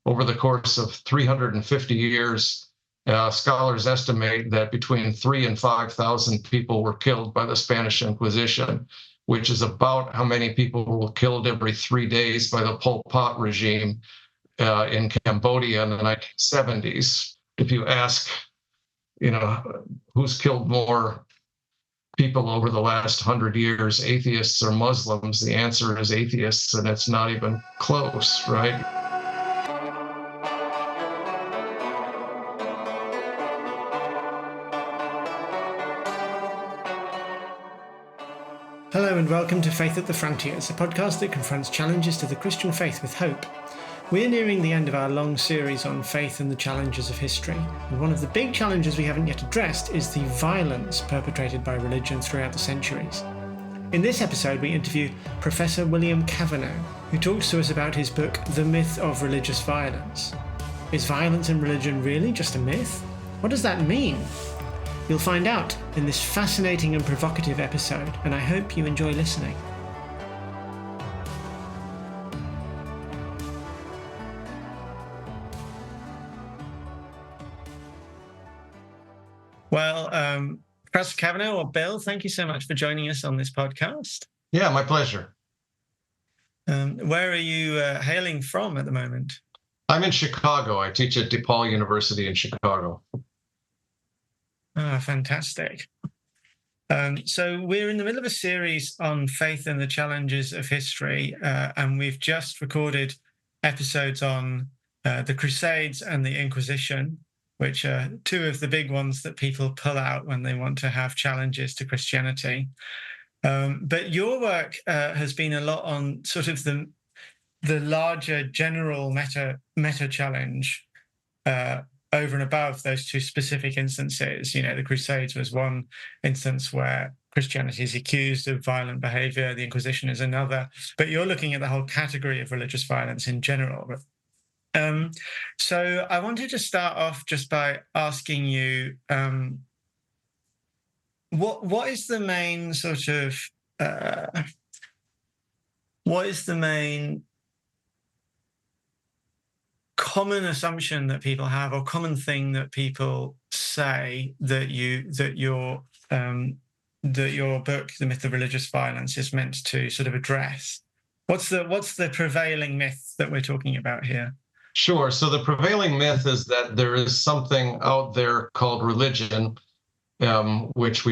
over the course of 350 years, scholars estimate that between 3,000 and 5,000 people were killed by the Spanish Inquisition, which is about how many people were killed every 3 days by the Pol Pot regime in Cambodia in the 1970s. If you ask, who's killed more people over the last 100 years, atheists or Muslims, the answer is atheists, and it's not even close, right? Hello and welcome to Faith at the Frontiers, a podcast that confronts challenges to the Christian faith with hope. We're nearing the end of our long series on faith and the challenges of history, and one of the big challenges we haven't yet addressed is the violence perpetrated by religion throughout the centuries. In this episode, we interview Professor William Cavanaugh, who talks to us about his book, The Myth of Religious Violence. Is violence in religion really just a myth? What does that mean? You'll find out in this fascinating and provocative episode, and I hope you enjoy listening. Well, Professor Cavanaugh, or Bill, thank you so much for joining us on this podcast. Yeah, my pleasure. Where are you hailing from at the moment? I'm in Chicago. I teach at DePaul University in Chicago. Ah, fantastic. So we're in the middle of a series on faith and the challenges of history, and we've just recorded episodes on the Crusades and the Inquisition, which are two of the big ones that people pull out when they want to have challenges to Christianity. But your work has been a lot on sort of the larger general meta challenge over and above those two specific instances. The Crusades was one instance where Christianity is accused of violent behavior. The Inquisition is another. But you're looking at the whole category of religious violence in general. So I wanted to start off just by asking you, what is the main sort of, what is the main common assumption that people have, or common thing that people say that your book, The Myth of Religious Violence, is meant to sort of address? What's the prevailing myth that we're talking about here? Sure. So the prevailing myth is that there is something out there called religion, which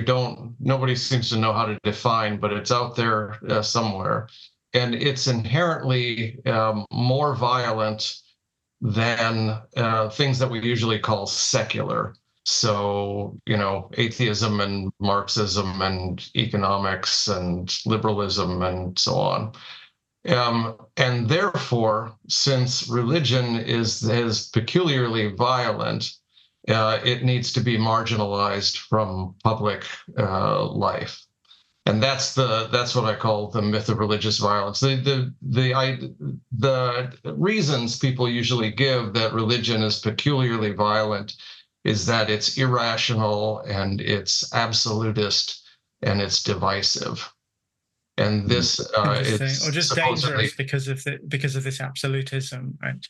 nobody seems to know how to define, but it's out there somewhere. And it's inherently more violent than things that we usually call secular. So, atheism and Marxism and economics and liberalism and so on. And therefore, since religion is peculiarly violent, it needs to be marginalized from public life. And that's what I call the myth of religious violence. The reasons people usually give that religion is peculiarly violent is that it's irrational and it's absolutist and it's divisive. And this is or just dangerous because of this absolutism, right?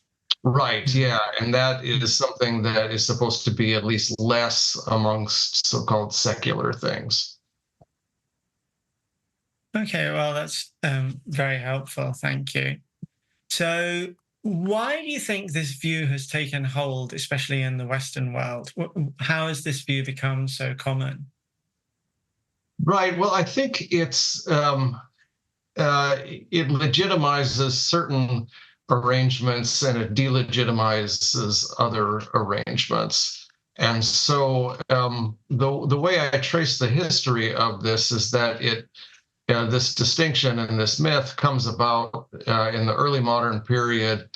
Right, yeah, and that is something that is supposed to be at least less amongst so-called secular things. Okay, well, that's very helpful. Thank you. So why do you think this view has taken hold, especially in the Western world? How has this view become so common? Right. Well, I think it legitimizes certain arrangements and it delegitimizes other arrangements. And so the way I trace the history of this is that this distinction and this myth comes about in the early modern period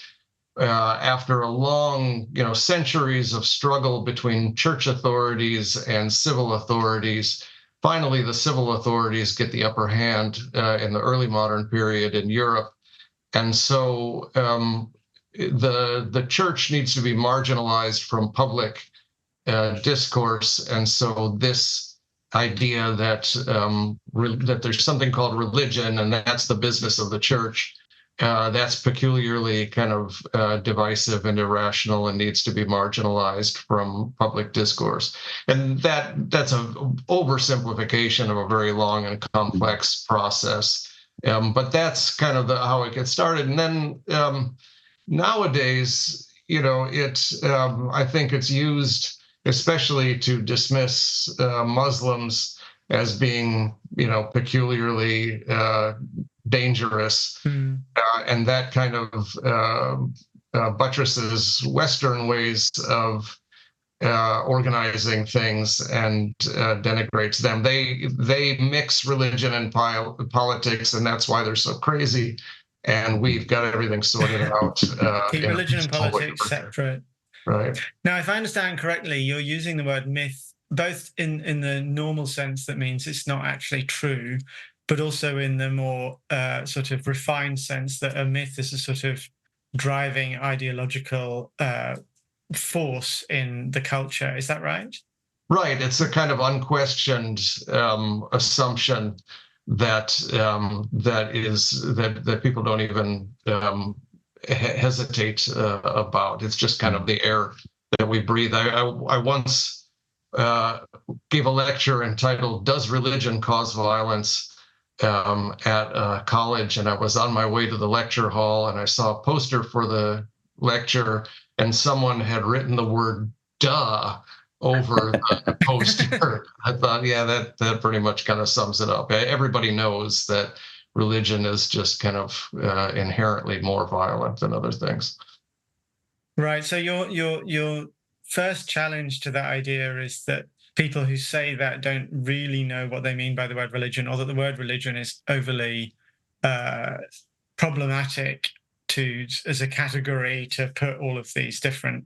after a long, centuries of struggle between church authorities and civil authorities. Finally, the civil authorities get the upper hand in the early modern period in Europe. And so the church needs to be marginalized from public discourse. And so this idea that that there's something called religion and that's the business of the church that's peculiarly kind of divisive and irrational and needs to be marginalized from public discourse. And that's an oversimplification of a very long and complex process. But that's kind of how it gets started. And then nowadays, I think it's used especially to dismiss Muslims as being, peculiarly dangerous. And that kind of buttresses Western ways of organizing things and denigrates them. They mix religion and politics, and that's why they're so crazy. And we've got everything sorted out. Keep religion and politics separate. Right. Now, if I understand correctly, you're using the word myth both in the normal sense that means it's not actually true, but also in the more sort of refined sense that a myth is a sort of driving ideological force in the culture. Is that right? Right. It's a kind of unquestioned assumption that that people don't even hesitate about. It's just kind of the air that we breathe. I once gave a lecture entitled "Does Religion Cause Violence?" at college, and I was on my way to the lecture hall, and I saw a poster for the lecture, and someone had written the word "duh" over the poster. I thought, yeah, that pretty much kind of sums it up. Everybody knows that religion is just kind of inherently more violent than other things. Right. So your first challenge to that idea is that people who say that don't really know what they mean by the word religion, or that the word religion is overly problematic as a category to put all of these different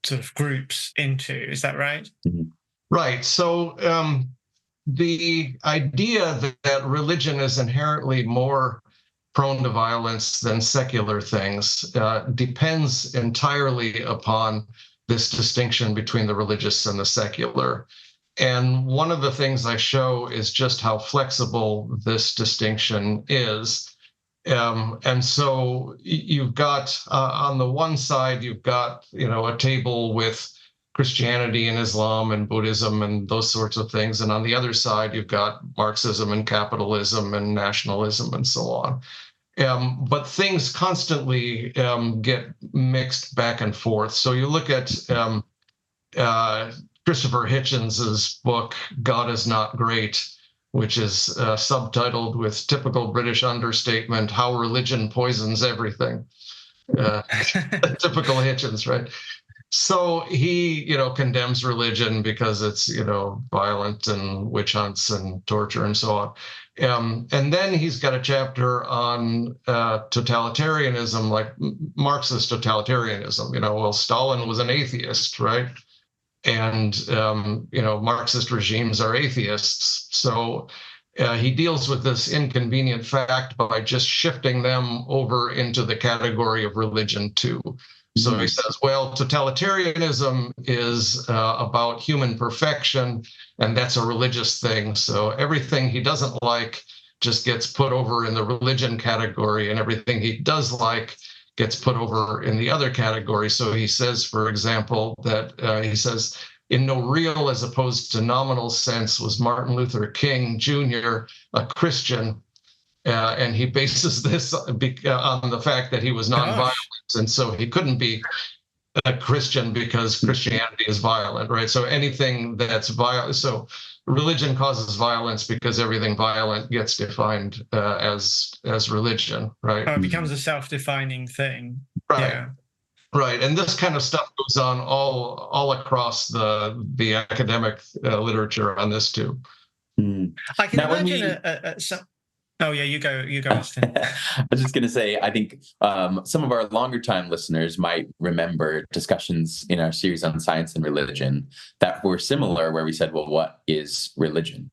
sort of groups into. Is that right? Right. So the idea that religion is inherently more prone to violence than secular things depends entirely upon this distinction between the religious and the secular. And one of the things I show is just how flexible this distinction is. And so you've got on the one side, you've got, a table with Christianity and Islam and Buddhism and those sorts of things. And on the other side, you've got Marxism and capitalism and nationalism and so on. But things constantly get mixed back and forth. So you look at Christopher Hitchens's book, God is Not Great, which is subtitled with typical British understatement, How Religion Poisons Everything. Typical Hitchens, right? So he, condemns religion because it's, violent and witch hunts and torture and so on. And then he's got a chapter on totalitarianism, like Marxist totalitarianism. Well, Stalin was an atheist, right? And, Marxist regimes are atheists. So he deals with this inconvenient fact by just shifting them over into the category of religion too. So he says, well, totalitarianism is about human perfection, and that's a religious thing. So everything he doesn't like just gets put over in the religion category, and everything he does like gets put over in the other category. So he says, for example, that in no real as opposed to nominal sense was Martin Luther King Jr. a Christian. And he bases this on the fact that he was nonviolent, and so he couldn't be a Christian because Christianity is violent, right? So anything that's violent, so religion causes violence because everything violent gets defined as religion, right? It becomes a self-defining thing, right? Yeah. Right, and this kind of stuff goes on all across the academic literature on this too. I can imagine Oh yeah, you go, Austin. I was just going to say, I think some of our longer time listeners might remember discussions in our series on science and religion that were similar, where we said, well, what is religion?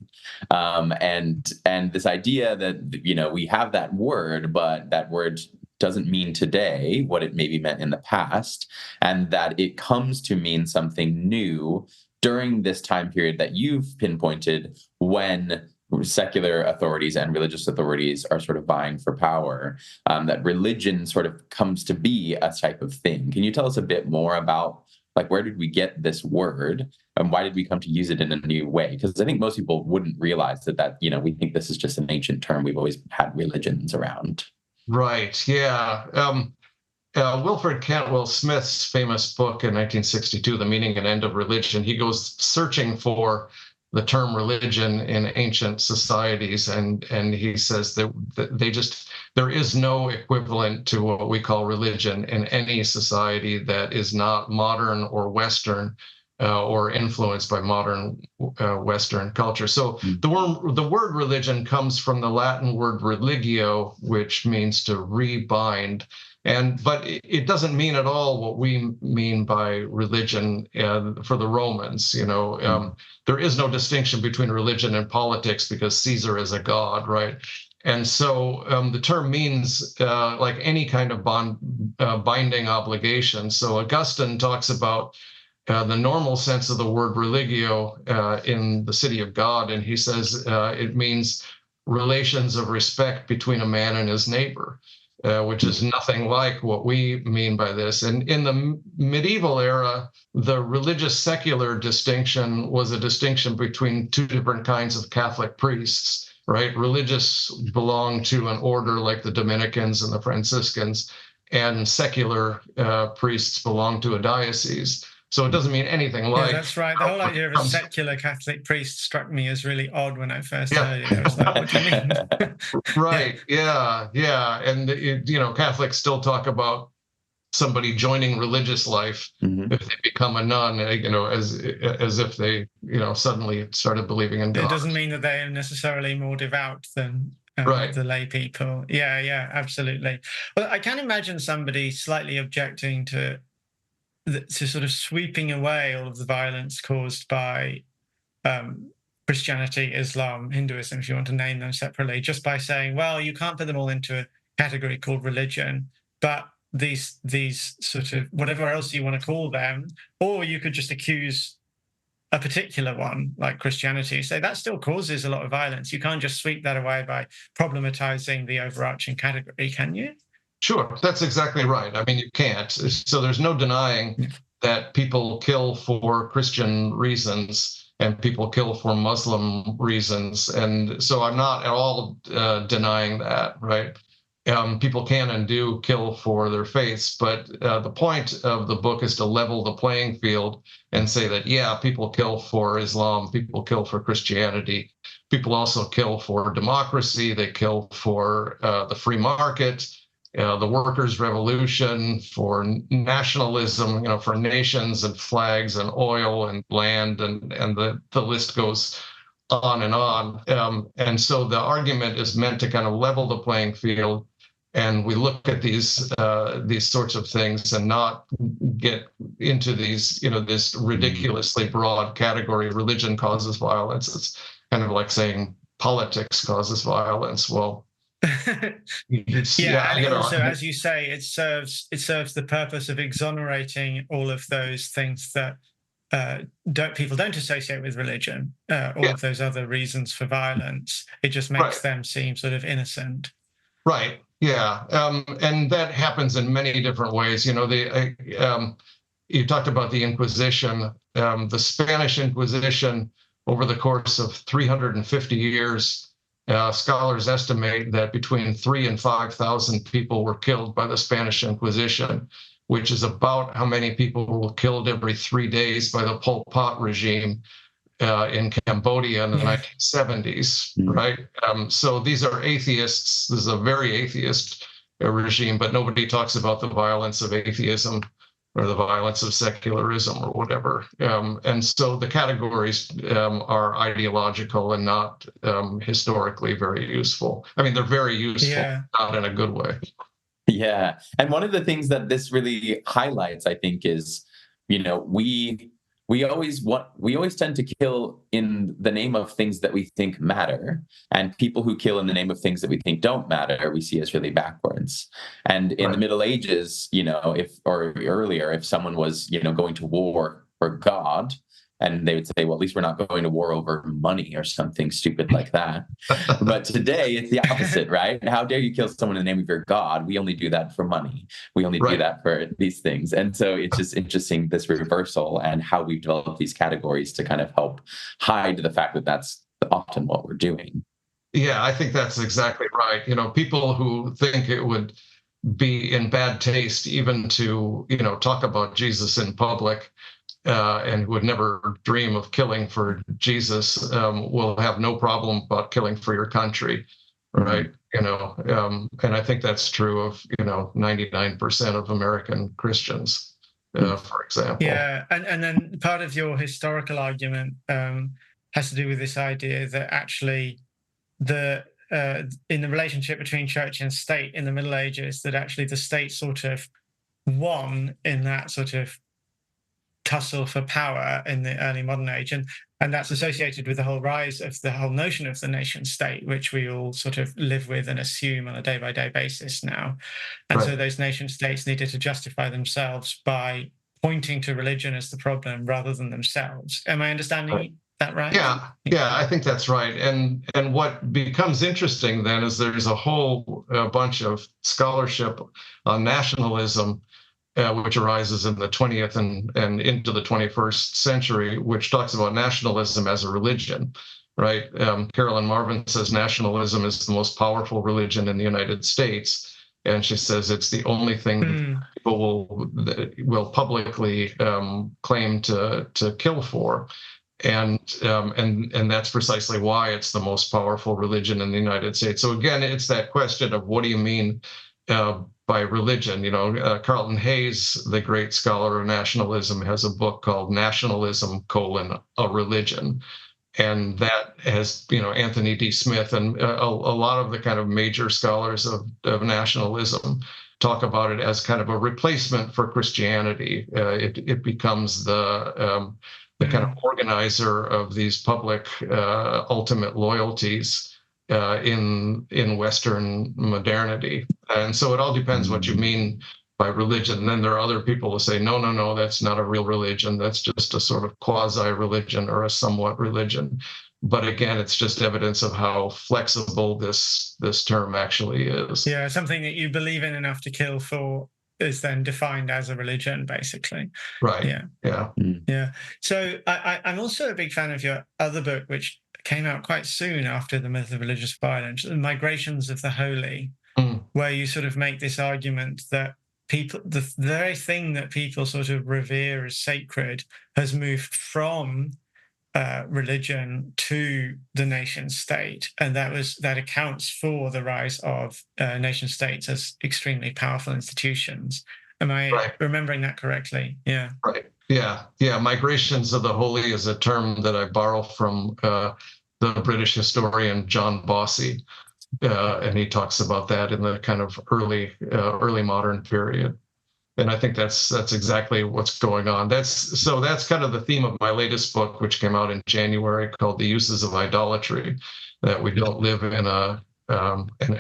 And this idea that, we have that word, but that word doesn't mean today what it maybe meant in the past, and that it comes to mean something new during this time period that you've pinpointed, when secular authorities and religious authorities are sort of vying for power, that religion sort of comes to be a type of thing. Can you tell us a bit more about, like, where did we get this word and why did we come to use it in a new way? Because I think most people wouldn't realize that, we think this is just an ancient term. We've always had religions around. Right. Yeah. Wilfred Cantwell Smith's famous book in 1962, The Meaning and End of Religion, he goes searching for the term religion in ancient societies, and he says that there is no equivalent to what we call religion in any society that is not modern or Western, or influenced by modern Western culture. So the word religion comes from the Latin word religio, which means to rebind. But it doesn't mean at all what we mean by religion for the Romans. There is no distinction between religion and politics because Caesar is a god, right? And so the term means like any kind of binding obligation. So Augustine talks about the normal sense of the word religio in the city of God, and he says it means relations of respect between a man and his neighbor. Which is nothing like what we mean by this. And in the medieval era, the religious secular distinction was a distinction between two different kinds of Catholic priests, right? Religious belonged to an order like the Dominicans and the Franciscans, and secular priests belonged to a diocese. So it doesn't mean anything like... Yeah, that's right. The whole idea of a secular Catholic priest struck me as really odd when I first heard it. I was like, what do you mean? Right. Yeah. And, Catholics still talk about somebody joining religious life if they become a nun, as if they, suddenly started believing in God. It doesn't mean that they are necessarily more devout than the lay people. Yeah, absolutely. Well, I can imagine somebody slightly objecting to sort of sweeping away all of the violence caused by Christianity, Islam, Hinduism, if you want to name them separately, just by saying, well, you can't put them all into a category called religion, but these sort of whatever else you want to call them, or you could just accuse a particular one like Christianity, say that still causes a lot of violence. You can't just sweep that away by problematizing the overarching category, can you? Sure, that's exactly right. I mean, you can't. So there's no denying that people kill for Christian reasons and people kill for Muslim reasons. And so I'm not at all denying that, right? People can and do kill for their faiths, but the point of the book is to level the playing field and say that, yeah, people kill for Islam, people kill for Christianity, people also kill for democracy, they kill for the free market, the workers' revolution, for nationalism, for nations and flags and oil and land, and the list goes on and on. And so the argument is meant to kind of level the playing field, and we look at these sorts of things and not get into these, this ridiculously broad category. Religion causes violence. It's kind of like saying politics causes violence. Well, and also, as you say, it serves the purpose of exonerating all of those things that people don't associate with religion, all of those other reasons for violence. It just makes them seem sort of innocent. Right. Yeah. And that happens in many different ways. You talked about the Inquisition. The Spanish Inquisition, over the course of 350 years, scholars estimate that between 3,000 and 5,000 people were killed by the Spanish Inquisition, which is about how many people were killed every 3 days by the Pol Pot regime in Cambodia in the 1970s, right? So these are atheists. This is a very atheist regime, but nobody talks about the violence of atheism or the violence of secularism or whatever. And so the categories are ideological and not historically very useful. I mean, they're very useful, not in a good way. Yeah. And one of the things that this really highlights, I think, is, we always tend to kill in the name of things that we think matter, and people who kill in the name of things that we think don't matter, we see as really backwards. And in the Middle Ages, if someone was, going to war for God, And they would say, well, at least we're not going to war over money or something stupid like that. But today it's the opposite, right? How dare you kill someone in the name of your God? We only do that for money. We only do that for these things. And so it's just interesting, this reversal and how we've developed these categories to kind of help hide the fact that that's often what we're doing. Yeah, I think that's exactly right. People who think it would be in bad taste even to, talk about Jesus in public, and would never dream of killing for Jesus, will have no problem about killing for your country, right? And I think that's true of 99% of American Christians, for example. Yeah, and then part of your historical argument has to do with this idea that actually in the relationship between church and state in the Middle Ages, that actually the state sort of won in that sort of tussle for power in the early modern age, and that's associated with the whole rise of the whole notion of the nation state, which we all sort of live with and assume on a day-by-day basis now. And so those nation states needed to justify themselves by pointing to religion as the problem rather than themselves. Am I understanding that right? Yeah, I think that's right. And what becomes interesting then is there's a whole bunch of scholarship on nationalism, which arises in the 20th and into the 21st century, which talks about nationalism as a religion, right? Carolyn Marvin says nationalism is the most powerful religion in the United States, and she says it's the only thing people will publicly claim to kill for. And that's precisely why it's the most powerful religion in the United States. So again, it's that question of what do you mean by religion? Carlton Hayes, the great scholar of nationalism, has a book called Nationalism: A Religion. And that has, Anthony D. Smith and a lot of the kind of major scholars of nationalism talk about it as kind of a replacement for Christianity. It becomes the kind of organizer of these public ultimate loyalties in Western modernity. And so it all depends what you mean by religion. And then there are other people who say, no, that's not a real religion. That's just a sort of quasi-religion or a somewhat religion. But again, it's just evidence of how flexible this term actually is. Yeah, something that you believe in enough to kill for is then defined as a religion, basically. Right. Yeah. So I'm also a big fan of your other book, which came out quite soon after The Myth of Religious Violence, The Migrations of the Holy, where you sort of make this argument that the very thing that people sort of revere as sacred has moved from religion to the nation state, and that accounts for the rise of nation states as extremely powerful institutions. Am I remembering that correctly? Yeah. Right. Yeah. Migrations of the Holy is a term that I borrow from the British historian John Bossy, and he talks about that in the kind of early modern period. And I think that's exactly what's going on. That's kind of the theme of my latest book, which came out in January, called The Uses of Idolatry, that we don't live in an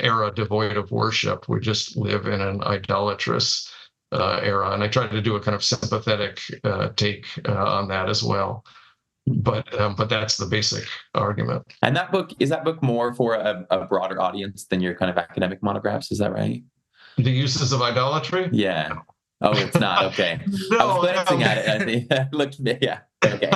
era devoid of worship. We just live in an idolatrous era. And I tried to do a kind of sympathetic take on that as well. But that's the basic argument. And is that book more for a broader audience than your kind of academic monographs? Is that right? The Uses of Idolatry? Yeah. Oh, it's not. Okay. No, I was glancing at it. I think looked. Yeah. Okay.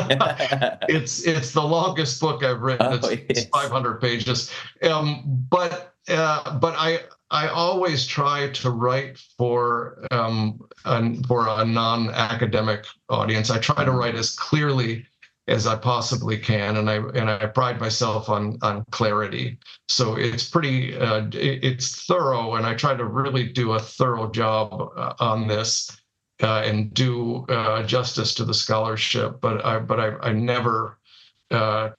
It's the longest book I've written. It's 500 pages. But I always try to write for a non-academic audience. I try to write as clearly as I possibly can, and I pride myself on clarity. So it's pretty it's thorough, and I try to really do a thorough job on this and do justice to the scholarship. But I never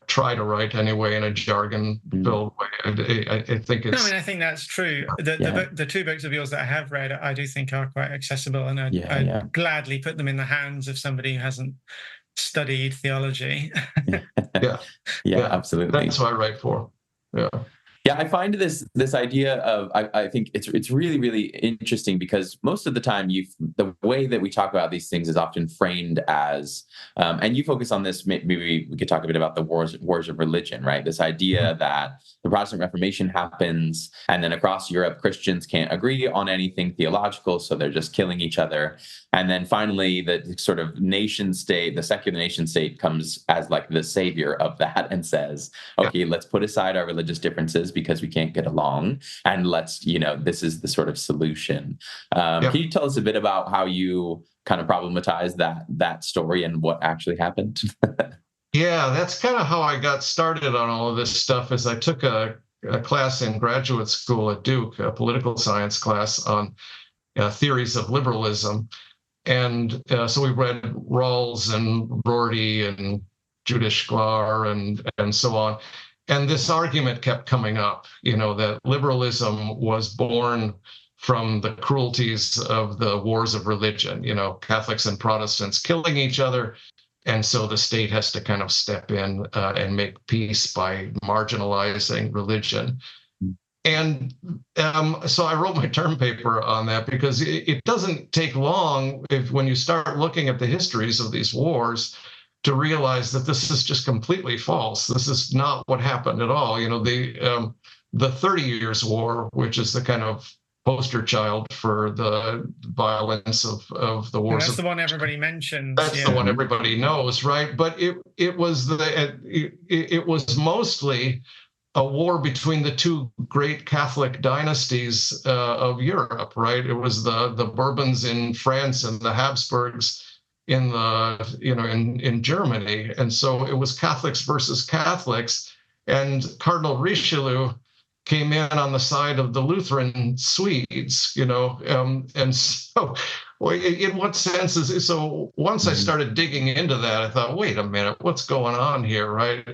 try to write anyway in a jargon-filled way. I think it's. No, I mean, I think that's true. The two books of yours that I have read, I do think are quite accessible, and I'd gladly put them in the hands of somebody who hasn't studied theology. Yeah, absolutely. That's what I write for. Yeah. Yeah, I find this idea of I think it's really really interesting because most of the time the way that we talk about these things is often framed as and you focus on this, maybe we could talk a bit about the wars of religion, right? This idea that the Protestant Reformation happens and then across Europe Christians can't agree on anything theological, so they're just killing each other. And then finally the sort of nation state, the secular nation state, comes as like the savior of that and says, okay, let's put aside our religious differences because we can't get along, and let's, this is the sort of solution. Can you tell us a bit about how you kind of problematize that story and what actually happened? Yeah, that's kind of how I got started on all of this stuff. Is I took a class in graduate school at Duke, a political science class on theories of liberalism, and so we read Rawls and Rorty and Judith Shklar and so on. And this argument kept coming up, that liberalism was born from the cruelties of the wars of religion, Catholics and Protestants killing each other. And so the state has to kind of step in and make peace by marginalizing religion. And so I wrote my term paper on that because it doesn't take long when you start looking at the histories of these wars to realize that this is just completely false. This is not what happened at all. The 30 Years' War, which is the kind of poster child for the violence of the wars. That's the one everybody mentions. That's the one everybody knows, right? But it was mostly a war between the two great Catholic dynasties of Europe, right? It was the Bourbons in France and the Habsburgs in Germany. And so it was Catholics versus Catholics, and Cardinal Richelieu came in on the side of the Lutheran Swedes, and so in what sense so once I started digging into that, I thought, wait a minute, what's going on here, right?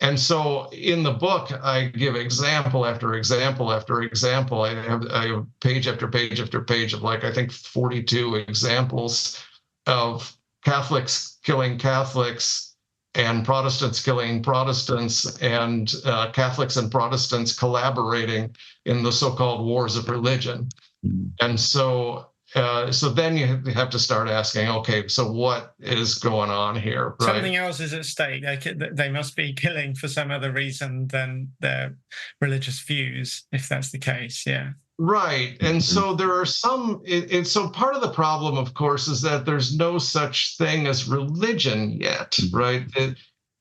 And so in the book, I give example after example after example. I have page after page after page of I think 42 examples of Catholics killing Catholics and Protestants killing Protestants and Catholics and Protestants collaborating in the so-called wars of religion. And so then you have to start asking, okay, so what is going on here? Right? Something else is at stake. They must be killing for some other reason than their religious views, if that's the case. Yeah. Right. And so there are some, so part of the problem, of course, is that there's no such thing as religion yet, right?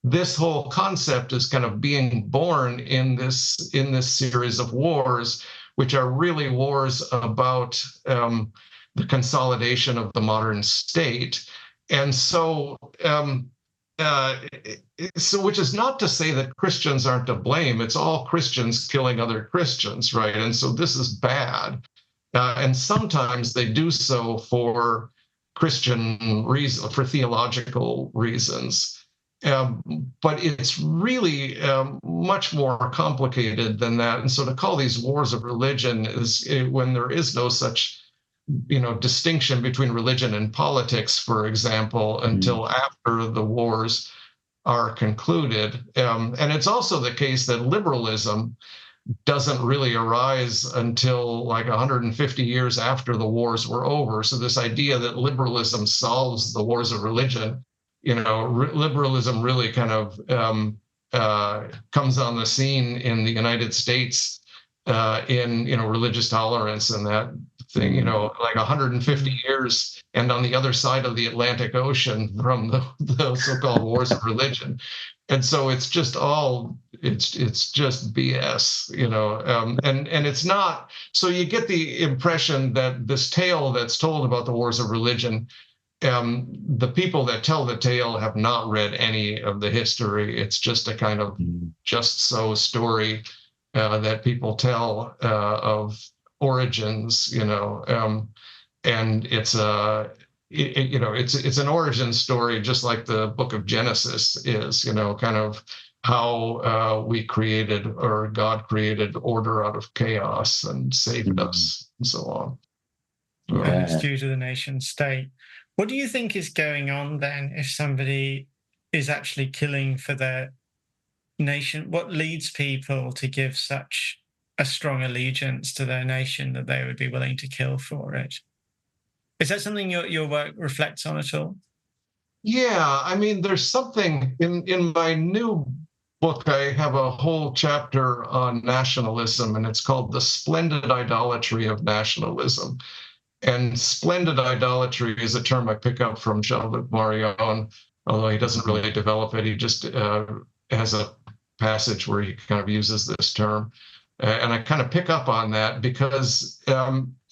This whole concept is kind of being born in this series of wars, which are really wars about the consolidation of the modern state. And so, which is not to say that Christians aren't to blame. It's all Christians killing other Christians, right? And so this is bad. And sometimes they do so for Christian reasons, for theological reasons. But it's really much more complicated than that. And so to call these wars of religion is when there is no such distinction between religion and politics, for example, until after the wars are concluded. And it's also the case that liberalism doesn't really arise until 150 years after the wars were over. So this idea that liberalism solves the wars of religion, liberalism really kind of comes on the scene in the United States in religious tolerance and that thing, 150 years, and on the other side of the Atlantic Ocean from the so-called wars of religion. And so it's just BS, and it's not. So you get the impression that this tale that's told about the wars of religion, the people that tell the tale have not read any of the history. It's just a kind of just so story that people tell of origins, and it's it's an origin story, just like the book of Genesis is, kind of how we created, or God created, order out of chaos and saved us and so on. And it's due to the nation state. What do you think is going on then if somebody is actually killing for their nation, what leads people to give such a strong allegiance to their nation that they would be willing to kill for it? Is that something your work reflects on at all? Yeah, I mean, there's something in my new book. I have a whole chapter on nationalism, and it's called The Splendid Idolatry of Nationalism. And splendid idolatry is a term I pick up from Jean-Luc Marion, although he doesn't really develop it. He just has a passage where he kind of uses this term. And I kind of pick up on that because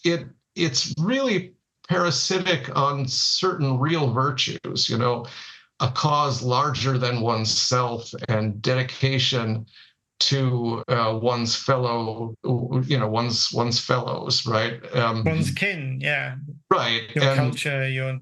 it's really parasitic on certain real virtues, a cause larger than oneself and dedication to one's fellow, one's fellows, right? One's kin, yeah. Right. Your culture, your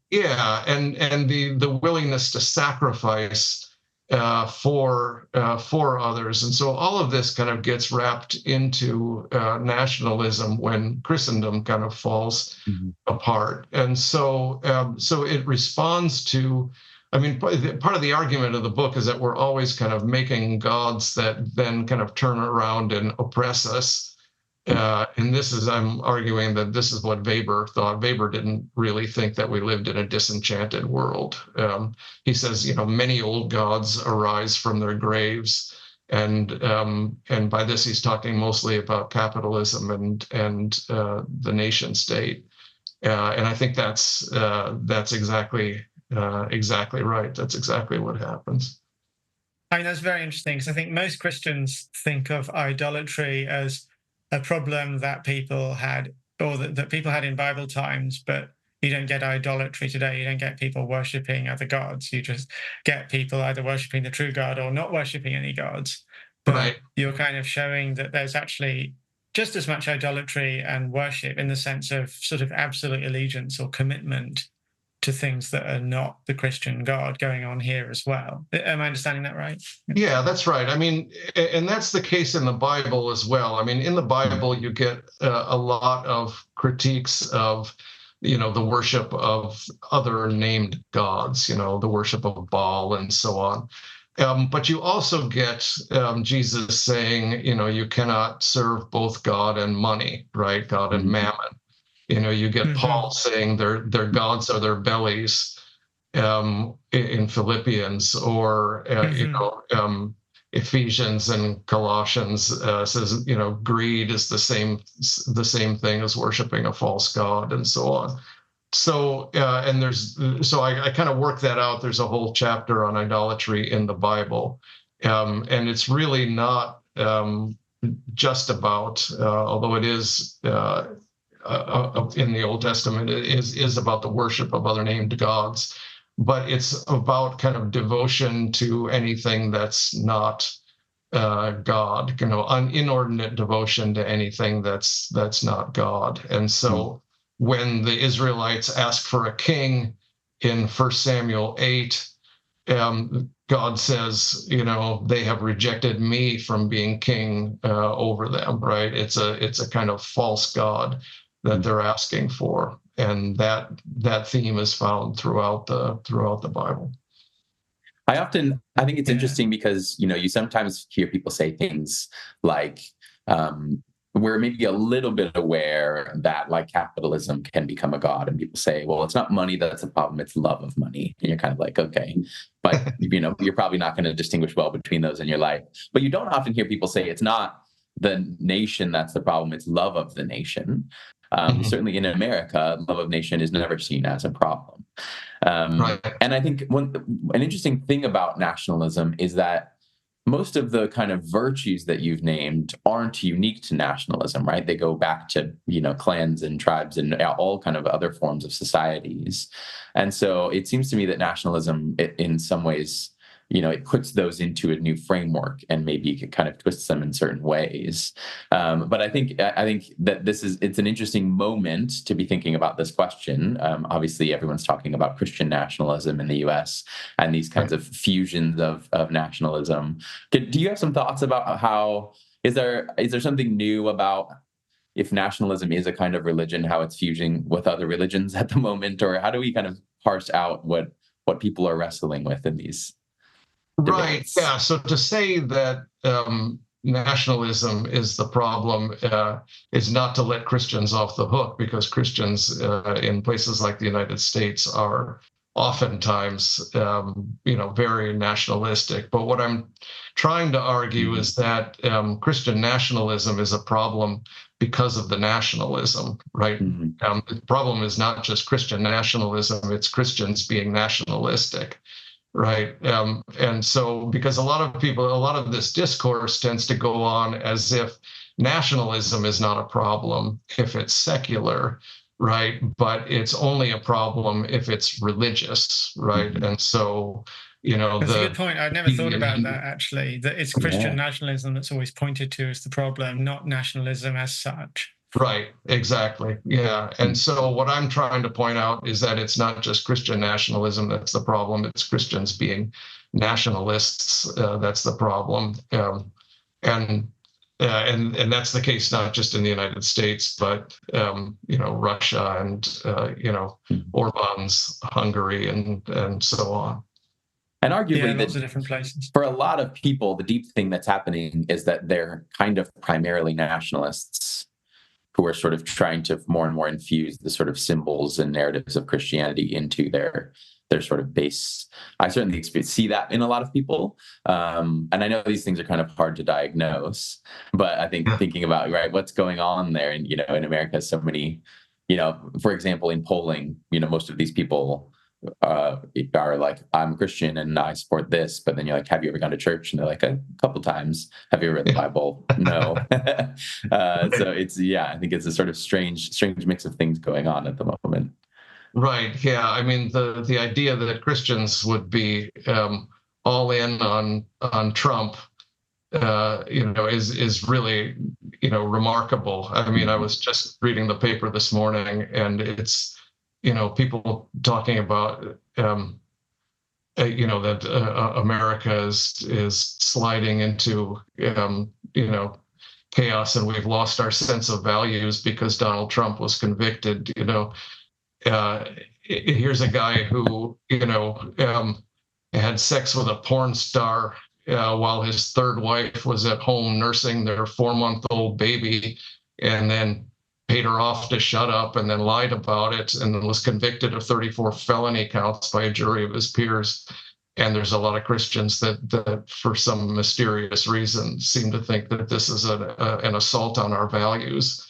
yeah, and the willingness to sacrifice for others, and so all of this kind of gets wrapped into nationalism when Christendom kind of falls apart, and so it responds to. I mean, part of the argument of the book is that we're always kind of making gods that then kind of turn around and oppress us. And I'm arguing that this is what Weber thought. Weber didn't really think that we lived in a disenchanted world. He says, many old gods arise from their graves. And by this, he's talking mostly about capitalism and the nation state. And I think that's exactly right. That's exactly what happens. I mean, that's very interesting because I think most Christians think of idolatry as a problem that people had, or that people had in Bible times, but you don't get idolatry today. You don't get people worshipping other gods. You just get people either worshipping the true God or not worshipping any gods. But right. You're kind of showing that there's actually just as much idolatry and worship in the sense of sort of absolute allegiance or commitment to things that are not the Christian God going on here as well. Am I understanding that right? Yeah, that's right. I mean, and that's the case in the Bible as well. I mean, in the Bible, you get a lot of critiques of, the worship of other named gods, the worship of Baal and so on. But you also get Jesus saying, you cannot serve both God and money, right? God and mammon. You get Paul saying their gods are their bellies in Philippians, or Ephesians and Colossians says greed is the same thing as worshiping a false god, and so on. So I kind of work that out. There's a whole chapter on idolatry in the Bible, and it's really not just about, although it is. In the Old Testament, it is about the worship of other named gods, but it's about kind of devotion to anything that's not God, inordinate devotion to anything that's not God. And so when the Israelites ask for a king in 1 Samuel 8, God says, they have rejected me from being king over them, right? It's a kind of false God that they're asking for, and that theme is found throughout the Bible. I think it's interesting because you sometimes hear people say things like we're maybe a little bit aware that like capitalism can become a god, and people say, well, it's not money that's a problem, it's love of money, and you're kind of like, okay, but you're probably not going to distinguish well between those in your life. But you don't often hear people say it's not the nation that's the problem, it's love of the nation. Certainly in America, love of nation is never seen as a problem. Right. And I think an interesting thing about nationalism is that most of the kind of virtues that you've named aren't unique to nationalism, right? They go back to, clans and tribes and all kind of other forms of societies. And so it seems to me that nationalism, in some ways, it puts those into a new framework and maybe it kind of twists them in certain ways. But I think that it's an interesting moment to be thinking about this question. Obviously, everyone's talking about Christian nationalism in the U.S. and these kinds of fusions of nationalism. Do you have some thoughts about how is there something new about if nationalism is a kind of religion, how it's fusing with other religions at the moment, or how do we kind of parse out what people are wrestling with in these? Right. debates. Yeah. So to say that nationalism is the problem is not to let Christians off the hook, because Christians in places like the United States are oftentimes, very nationalistic. But what I'm trying to argue is that Christian nationalism is a problem because of the nationalism, right? The problem is not just Christian nationalism, it's Christians being nationalistic. Right. And so, because a lot of this discourse tends to go on as if nationalism is not a problem if it's secular, right? But it's only a problem if it's religious, right? And so, That's a good point. I'd never thought about that, actually, that it's Christian nationalism that's always pointed to as the problem, not nationalism as such. Right, exactly. Yeah. And so what I'm trying to point out is that it's not just Christian nationalism that's the problem, it's Christians being nationalists that's the problem. And that's the case not just in the United States, but Russia and Orban's Hungary and so on. And arguably, lots of different places. For a lot of people, the deep thing that's happening is that they're kind of primarily nationalists who are sort of trying to more and more infuse the sort of symbols and narratives of Christianity into their sort of base. I certainly see that in a lot of people. And I know these things are kind of hard to diagnose, but I think thinking about, right, what's going on there, and, in America, so many, for example, in polling, most of these people are like, I'm a Christian and I support this, but then you're like, have you ever gone to church? And they're like, a couple times. Have you ever read the Bible? No. So I think it's a sort of strange mix of things going on at the moment. Right. Yeah. I mean, the idea that Christians would be all in on Trump, is really, remarkable. I mean, I was just reading the paper this morning, and it's, people talking about, that America is sliding into, chaos, and we've lost our sense of values because Donald Trump was convicted. Here's a guy who, had sex with a porn star while his third wife was at home nursing their 4-month-old baby, and then paid her off to shut up, and then lied about it, and then was convicted of 34 felony counts by a jury of his peers. And there's a lot of Christians that for some mysterious reason seem to think that this is an assault on our values,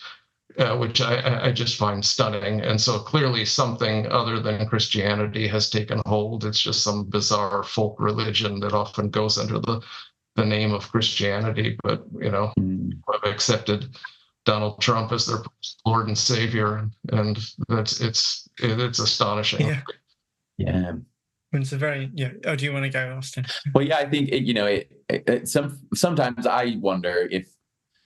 which I just find stunning. And so clearly something other than Christianity has taken hold. It's just some bizarre folk religion that often goes under the name of Christianity, but have accepted Donald Trump as their Lord and Savior, and it's astonishing. Yeah. It's a very Oh, do you want to go, Austin? Well, yeah, I think sometimes I wonder if,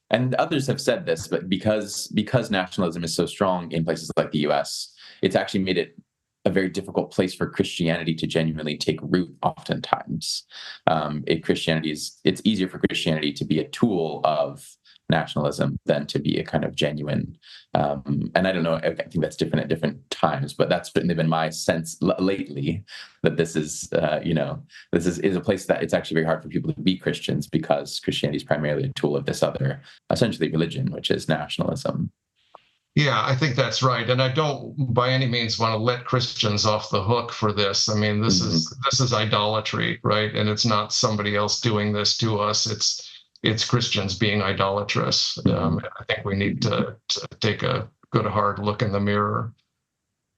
and others have said this, but because nationalism is so strong in places like the U.S., it's actually made it a very difficult place for Christianity to genuinely take root. Oftentimes, it's easier for Christianity to be a tool of nationalism than to be a kind of genuine. And I don't know, I think that's different at different times, but that's certainly been my sense lately, that this is, is a place that it's actually very hard for people to be Christians, because Christianity is primarily a tool of this other, essentially, religion, which is nationalism. Yeah, I think that's right. And I don't by any means want to let Christians off the hook for this. I mean, this is idolatry, right? And it's not somebody else doing this to us. It's Christians being idolatrous. I think we need to take a good hard look in the mirror.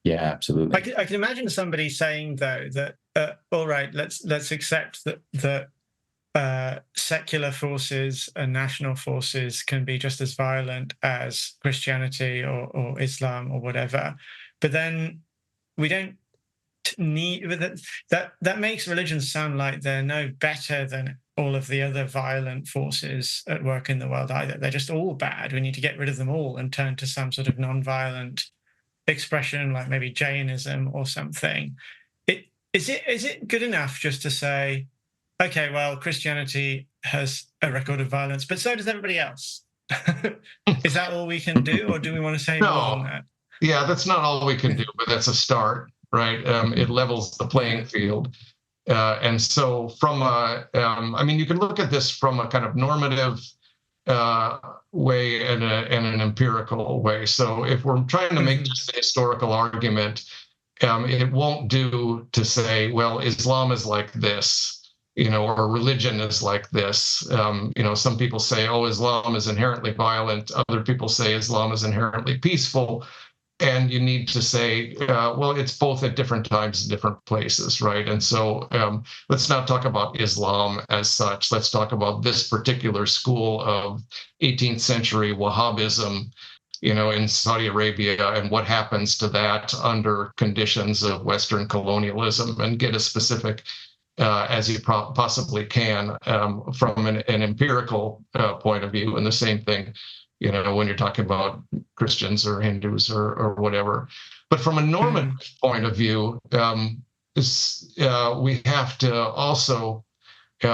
Yeah, absolutely. I can imagine somebody saying, though, that all right, let's accept that secular forces and national forces can be just as violent as Christianity or Islam or whatever, but then we don't need that makes religions sound like they're no better than all of the other violent forces at work in the world either. They're just all bad. We need to get rid of them all and turn to some sort of non-violent expression, like maybe Jainism or something. Is it good enough just to say, okay, well, Christianity has a record of violence, but so does everybody else? Is that all we can do, or do we want to say more than that? Yeah, that's not all we can do, but that's a start, right? It levels the playing field. And so from I mean, you can look at this from a kind of normative way and an empirical way. So if we're trying to make just a historical argument, it won't do to say, well, Islam is like this, or religion is like this. Some people say, oh, Islam is inherently violent. Other people say Islam is inherently peaceful. And you need to say, well, it's both at different times in different places, right? And so let's not talk about Islam as such. Let's talk about this particular school of 18th century Wahhabism, in Saudi Arabia, and what happens to that under conditions of Western colonialism, and get as specific as you possibly can from an empirical point of view. And the same thing, when you're talking about Christians or Hindus or whatever. But from a normative point of view, we have to also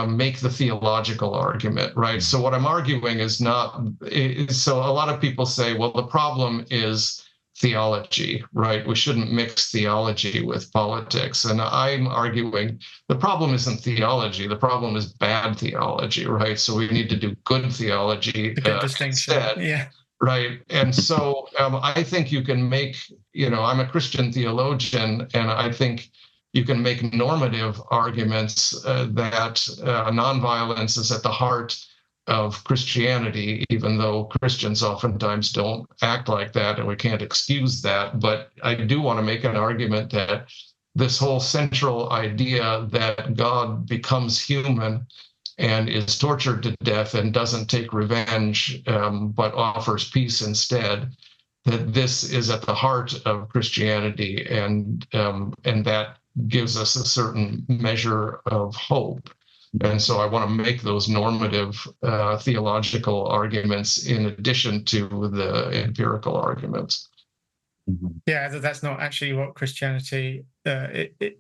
make the theological argument, right? So what I'm arguing is so a lot of people say, well, the problem is theology, right? We shouldn't mix theology with politics. And I'm arguing the problem isn't theology. The problem is bad theology, right? So we need to do good theology instead. Yeah. Right. And so I think you can make, I'm a Christian theologian, and I think you can make normative arguments that nonviolence is at the heart of Christianity, even though Christians oftentimes don't act like that, and we can't excuse that. But I do want to make an argument that this whole central idea that God becomes human and is tortured to death and doesn't take revenge, but offers peace instead, that this is at the heart of Christianity, and that gives us a certain measure of hope. And so I want to make those normative theological arguments in addition to the empirical arguments. Yeah, that's not actually what Christianity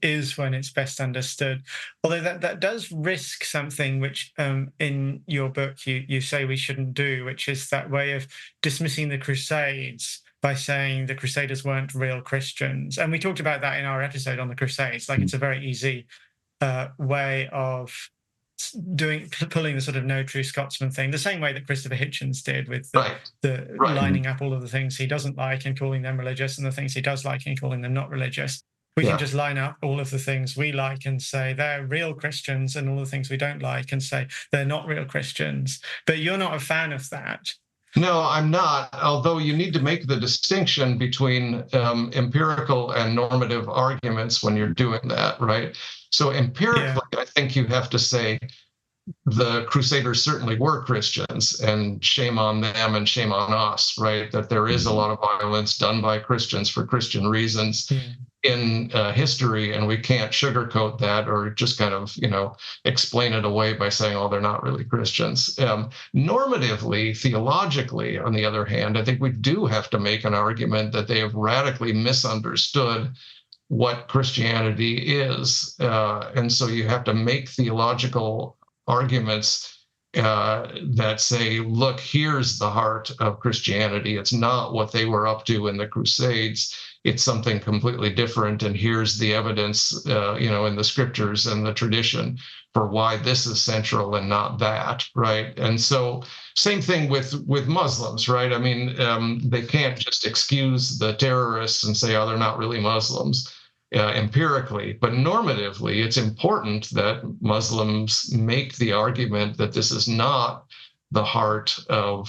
is when it's best understood. Although that does risk something which in your book you say we shouldn't do, which is that way of dismissing the Crusades by saying the Crusaders weren't real Christians. And we talked about that in our episode on the Crusades. Like, it's a very easy way of pulling the sort of no true Scotsman thing, the same way that Christopher Hitchens did with lining up all of the things he doesn't like and calling them religious, and the things he does like and calling them not religious. We can just line up all of the things we like and say they're real Christians, and all the things we don't like and say they're not real Christians. But you're not a fan of that. No, I'm not, although you need to make the distinction between empirical and normative arguments when you're doing that, right? So empirically, I think you have to say the Crusaders certainly were Christians, and shame on them and shame on us, right? That there is a lot of violence done by Christians for Christian reasons in history, and we can't sugarcoat that or just kind of, explain it away by saying, oh, they're not really Christians. Normatively, theologically, on the other hand, I think we do have to make an argument that they have radically misunderstood what Christianity is. And so you have to make theological arguments that say, look, here's the heart of Christianity. It's not what they were up to in the Crusades. It's something completely different. And here's the evidence, in the scriptures and the tradition for why this is central and not that, right? And so same thing with Muslims, right? I mean, they can't just excuse the terrorists and say, oh, they're not really Muslims. Empirically, but normatively, it's important that Muslims make the argument that this is not the heart of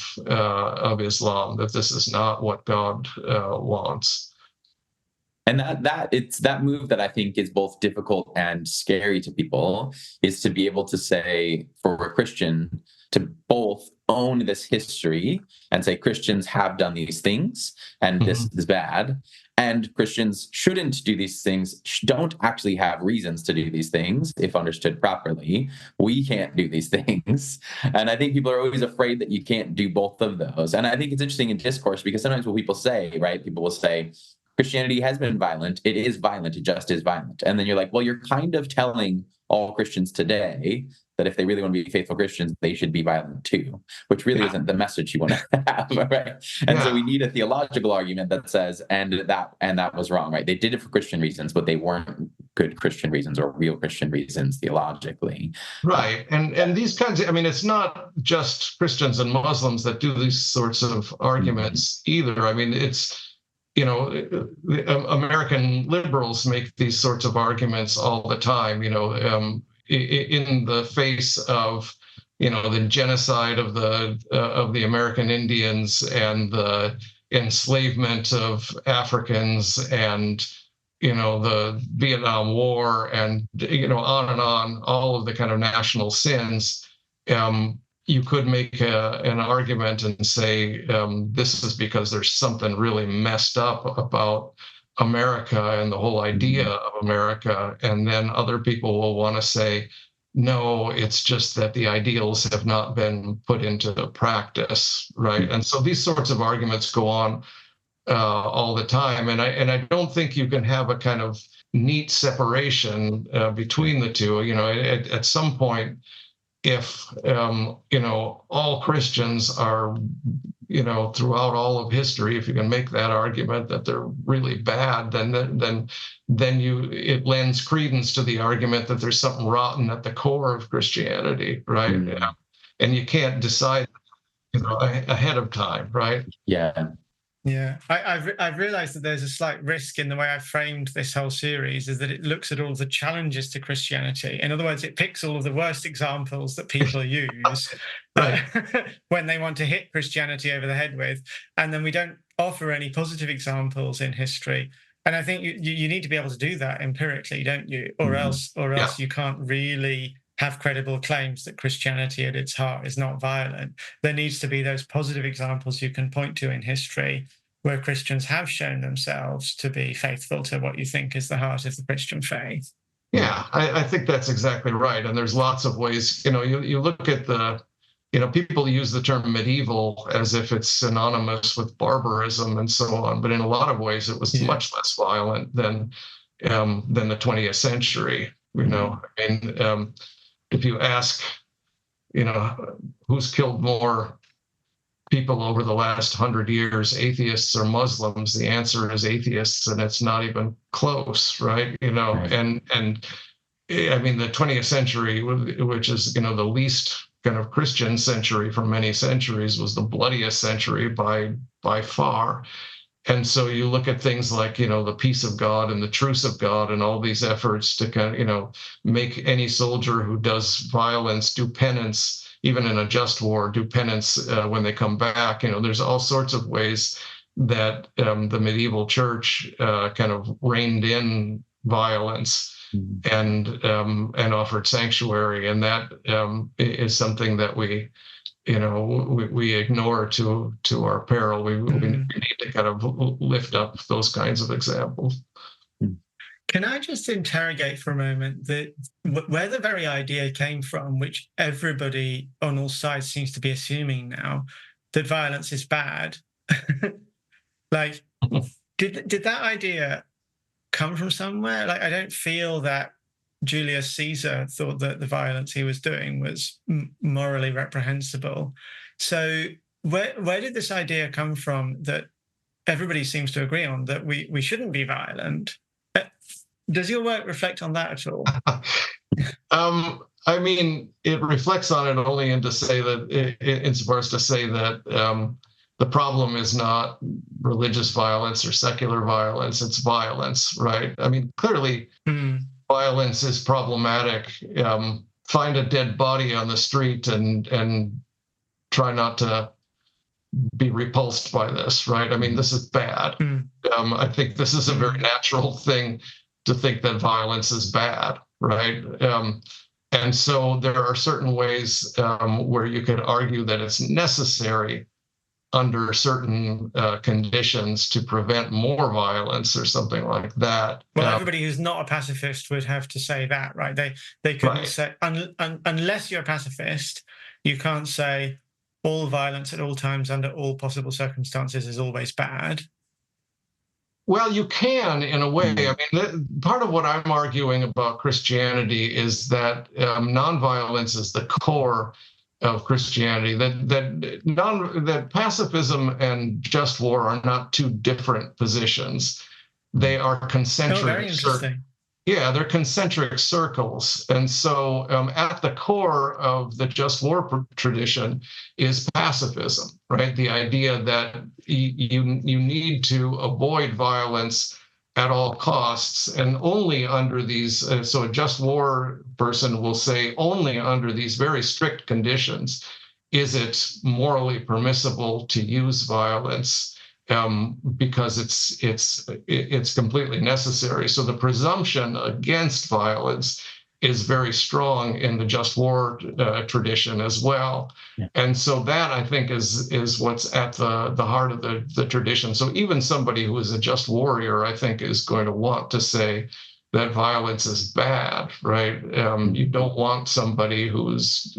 Islam, that this is not what God wants. And it's that move that I think is both difficult and scary to people, is to be able to say, for a Christian, to both own this history and say Christians have done these things and this is bad, and Christians shouldn't do these things, don't actually have reasons to do these things if understood properly. We can't do these things. And I think people are always afraid that you can't do both of those. And I think it's interesting in discourse, because sometimes what people say, right, people will say, Christianity has been violent. It is violent. It just is violent. And then you're like, well, you're kind of telling all Christians today that if they really want to be faithful Christians, they should be violent too, which really isn't the message you want to have, right? And so we need a theological argument that says, and that was wrong, right? They did it for Christian reasons, but they weren't good Christian reasons or real Christian reasons theologically. Right. And these kinds of, I mean, it's not just Christians and Muslims that do these sorts of arguments either. I mean, it's, you know, American liberals make these sorts of arguments all the time, you know, in the face of, you know, the genocide of the American Indians and the enslavement of Africans and, you know, the Vietnam War and, you know, on, all of the kind of national sins. You could make an argument and say this is because there's something really messed up about America and the whole idea of America. And then other people will want to say, no, it's just that the ideals have not been put into practice, right? And so these sorts of arguments go on all the time, and I don't think you can have a kind of neat separation between the two. You know, at some point, if you know, all Christians are, you know, throughout all of history, if you can make that argument that they're really bad, then it lends credence to the argument that there's something rotten at the core of Christianity, right? And you can't decide, you know, ahead of time, right? Yeah, I've realised that there's a slight risk in the way I've framed this whole series, is that it looks at all of the challenges to Christianity. In other words, it picks all of the worst examples that people use when they want to hit Christianity over the head with, and then we don't offer any positive examples in history. And I think you need to be able to do that empirically, don't you? Or else you can't really have credible claims that Christianity at its heart is not violent. There needs to be those positive examples you can point to in history where Christians have shown themselves to be faithful to what you think is the heart of the Christian faith. Yeah, I think that's exactly right. And there's lots of ways, you know, you look at you know, people use the term medieval as if it's synonymous with barbarism and so on, but in a lot of ways it was much less violent than the 20th century. You know, I mean, if you ask, you know, who's killed more people over the last 100 years, atheists or Muslims, the answer is atheists, and it's not even close, right? You know, and I mean, the 20th century, which is, you know, the least kind of Christian century for many centuries, was the bloodiest century by far. And so you look at things like, you know, the peace of God and the truce of God and all these efforts to kind of, you know, make any soldier who does violence do penance, even in a just war, do penance when they come back. You know, there's all sorts of ways that the medieval church kind of reined in violence and offered sanctuary. And that is something that we ignore to our peril. We need to kind of lift up those kinds of examples. Can I just interrogate for a moment where the very idea came from, which everybody on all sides seems to be assuming now, that violence is bad? Like, did that idea come from somewhere? Like, I don't feel that Julius Caesar thought that the violence he was doing was morally reprehensible. So where did this idea come from that everybody seems to agree on, that we shouldn't be violent? Does your work reflect on that at all? I mean, it reflects on it only in to say that, insofar as to say that the problem is not religious violence or secular violence, it's violence, right? I mean, clearly, violence is problematic. Find a dead body on the street and try not to be repulsed by this, right? I mean, this is bad. I think this is a very natural thing to think that violence is bad, right? And so there are certain ways where you could argue that it's necessary under certain conditions to prevent more violence or something like that. Well, everybody who's not a pacifist would have to say that, right? They couldn't say, unless you're a pacifist, you can't say all violence at all times under all possible circumstances is always bad. Well, you can, in a way. I mean, part of what I'm arguing about Christianity is that nonviolence is the core of Christianity. That pacifism and just war are not two different positions. They are concentric. Oh, very interesting. Yeah, they're concentric circles. And so at the core of the just war tradition is pacifism, right? The idea that you need to avoid violence at all costs, and only under these, so a just war person will say only under these very strict conditions is it morally permissible to use violence, because it's completely necessary. So the presumption against violence is very strong in the just war tradition as well. Yeah. And so that, I think, is what's at the heart of the tradition. So even somebody who is a just warrior, I think, is going to want to say that violence is bad, right? You don't want somebody who's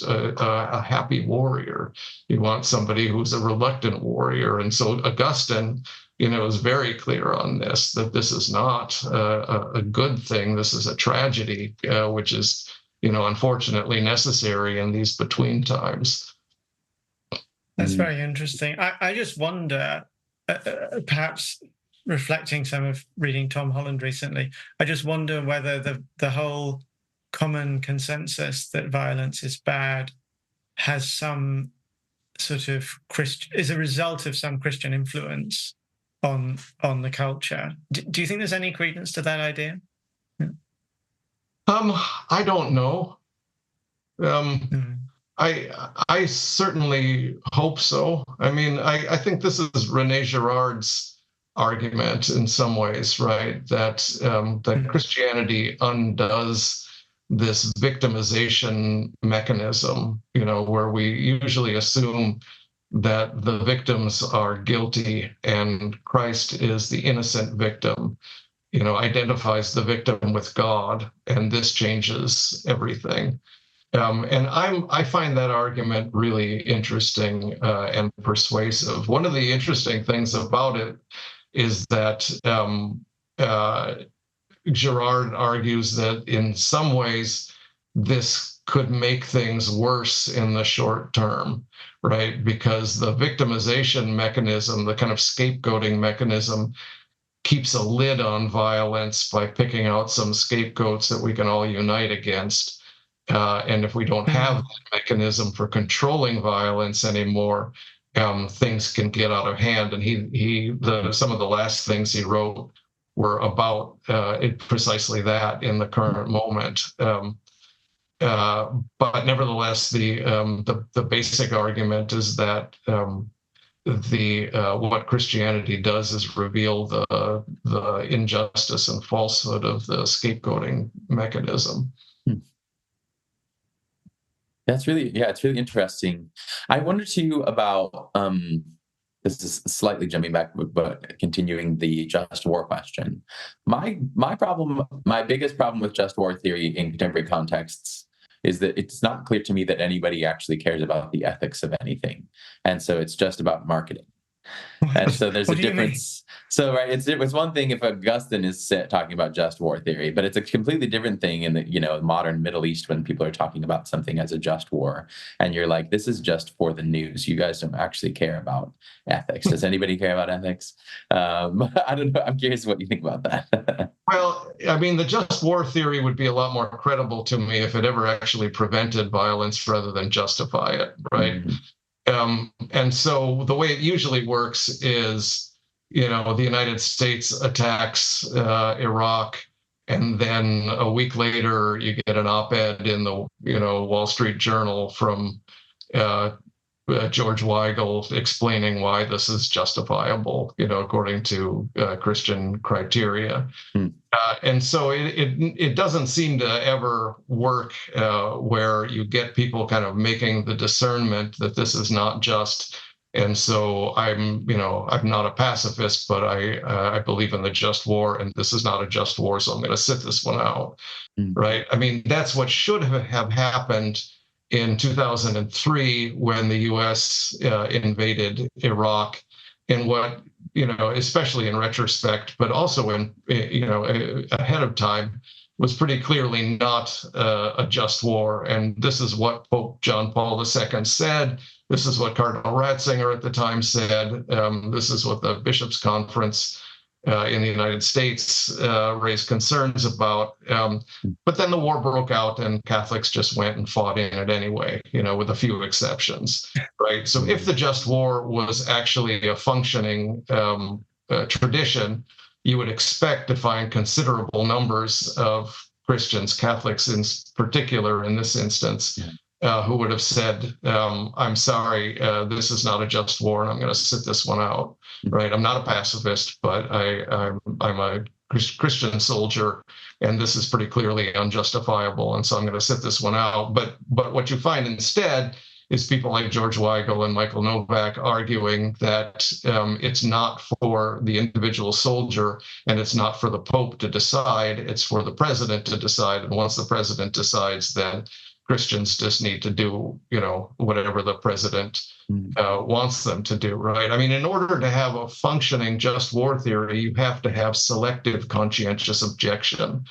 a happy warrior. You want somebody who's a reluctant warrior. And so Augustine, is very clear on this, that this is not a good thing. This is a tragedy, which is, unfortunately necessary in these between times. That's very interesting. I just wonder, perhaps reflecting some of reading Tom Holland recently, I just wonder whether the whole common consensus that violence is bad has some sort of is a result of some Christian influence on the culture. Do you think there's any credence to that idea? Yeah. I don't know. I certainly hope so. I mean, I think this is René Girard's argument in some ways, right? That Christianity undoes this victimization mechanism, where we usually assume that the victims are guilty and Christ is the innocent victim, identifies the victim with God, and this changes everything. And I find that argument really interesting and persuasive. One of the interesting things about it is that Girard argues that in some ways this could make things worse in the short term, right? Because the victimization mechanism, the kind of scapegoating mechanism, keeps a lid on violence by picking out some scapegoats that we can all unite against. And if we don't have that mechanism for controlling violence anymore, things can get out of hand. And some of the last things he wrote were about precisely that in the current moment. But nevertheless, the basic argument is that what Christianity does is reveal the injustice and falsehood of the scapegoating mechanism. It's really interesting. I wonder too about, this is slightly jumping back, but continuing the just war question. My biggest problem with just war theory in contemporary contexts is that it's not clear to me that anybody actually cares about the ethics of anything. And so it's just about marketing. And so there's a difference. So, right, it's one thing if Augustine is talking about just war theory, but it's a completely different thing in the modern Middle East when people are talking about something as a just war, and you're like, this is just for the news. You guys don't actually care about ethics. Does anybody care about ethics? I don't know. I'm curious what you think about that. Well, I mean, the just war theory would be a lot more credible to me if it ever actually prevented violence rather than justify it, right? Mm-hmm. And so the way it usually works is, the United States attacks Iraq, and then a week later you get an op-ed in the Wall Street Journal from George Weigel explaining why this is justifiable, according to Christian criteria. And so it doesn't seem to ever work where you get people kind of making the discernment that this is not just. And so I'm not a pacifist, but I believe in the just war, and this is not a just war, so I'm going to sit this one out, right? I mean, that's what should have happened in 2003 when the U.S. invaded Iraq, and what, especially in retrospect, but also in, ahead of time, was pretty clearly not a just war. And this is what Pope John Paul II said. This is what Cardinal Ratzinger at the time said. This is what the Bishops' Conference in the United States raised concerns about. But then the war broke out, and Catholics just went and fought in it anyway, with a few exceptions, right? So if the just war was actually a functioning tradition, you would expect to find considerable numbers of Christians, Catholics in particular in this instance, who would have said, I'm sorry, this is not a just war, and I'm going to sit this one out, right? I'm not a pacifist, but I'm a Christian soldier, and this is pretty clearly unjustifiable, and so I'm going to sit this one out. But what you find instead is people like George Weigel and Michael Novak arguing that it's not for the individual soldier, and it's not for the Pope to decide, it's for the president to decide. And once the president decides, then Christians just need to do, whatever the president wants them to do, right? I mean, in order to have a functioning just war theory, you have to have selective conscientious objection.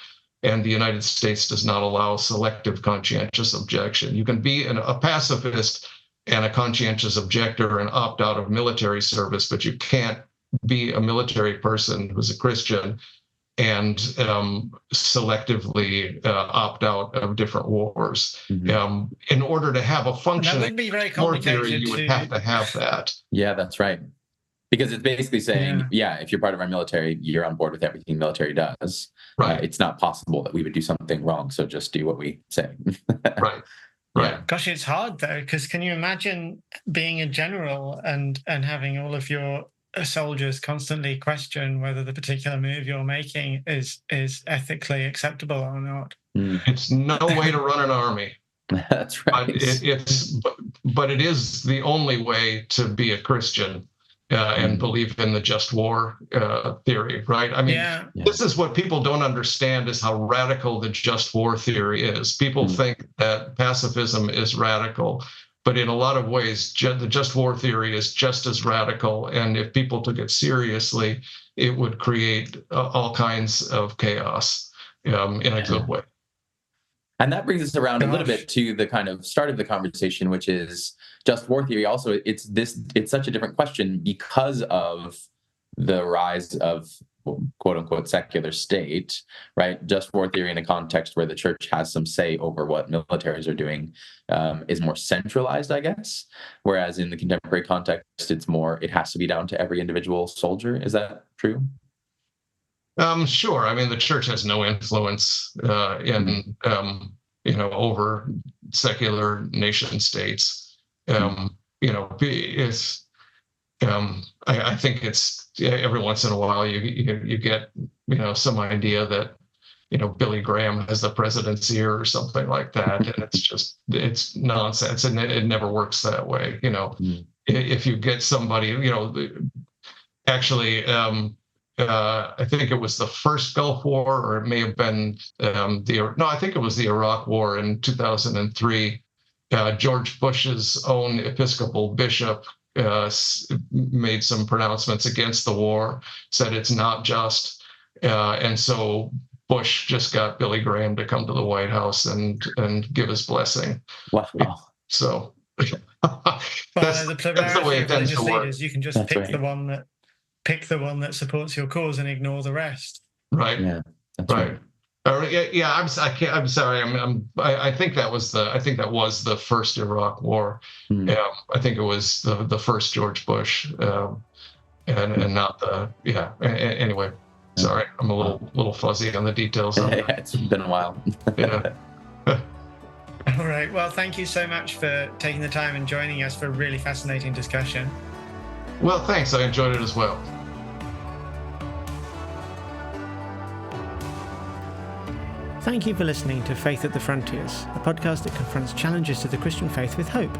And the United States does not allow selective conscientious objection. You can be a pacifist and a conscientious objector and opt out of military service, but you can't be a military person who's a Christian and selectively opt out of different wars. In order to have a functioning war theory, you would have to have that. Yeah, that's right. Because it's basically saying, if you're part of our military, you're on board with everything military does. Right. It's not possible that we would do something wrong, so just do what we say. Right. Yeah. Gosh, it's hard though, because can you imagine being a general and having all of your soldiers constantly question whether the particular move you're making is ethically acceptable or not? It's no way to run an army. That's right. But it is the only way to be a Christian and believe in the just war theory, right? I mean, this is what people don't understand, is how radical the just war theory is. People think that pacifism is radical, but in a lot of ways, the just war theory is just as radical. And if people took it seriously, it would create all kinds of chaos in a good way. And that brings us around a little bit to the kind of start of the conversation, which is just war theory. Also, it's such a different question because of the rise of quote unquote secular state, right? Just war theory in a context where the church has some say over what militaries are doing is more centralized, I guess. Whereas in the contemporary context, it has to be down to every individual soldier. Is that true? Sure. I mean, the church has no influence in over secular nation states. I think it's every once in a while you get some idea that Billy Graham has the president's ear or something like that, and it's nonsense, and it never works that way. If you get somebody, actually. I think it was the first Gulf War, or it may have been I think it was the Iraq War in 2003. George Bush's own Episcopal bishop made some pronouncements against the war, said it's not just, and so Bush just got Billy Graham to come to the White House and give his blessing. Wow! So that's the way it tends to work. You can just pick the one that supports your cause and ignore the rest. Right. Yeah. That's right. I'm sorry. I think that was the first Iraq War. Yeah. I think it was the first George Bush, and not the. Yeah. Anyway, sorry. I'm a little fuzzy on the details. It's been a while. Yeah. All right. Well, thank you so much for taking the time and joining us for a really fascinating discussion. Well, thanks. I enjoyed it as well. Thank you for listening to Faith at the Frontiers, a podcast that confronts challenges to the Christian faith with hope.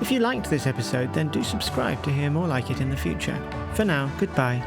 If you liked this episode, then do subscribe to hear more like it in the future. For now, goodbye.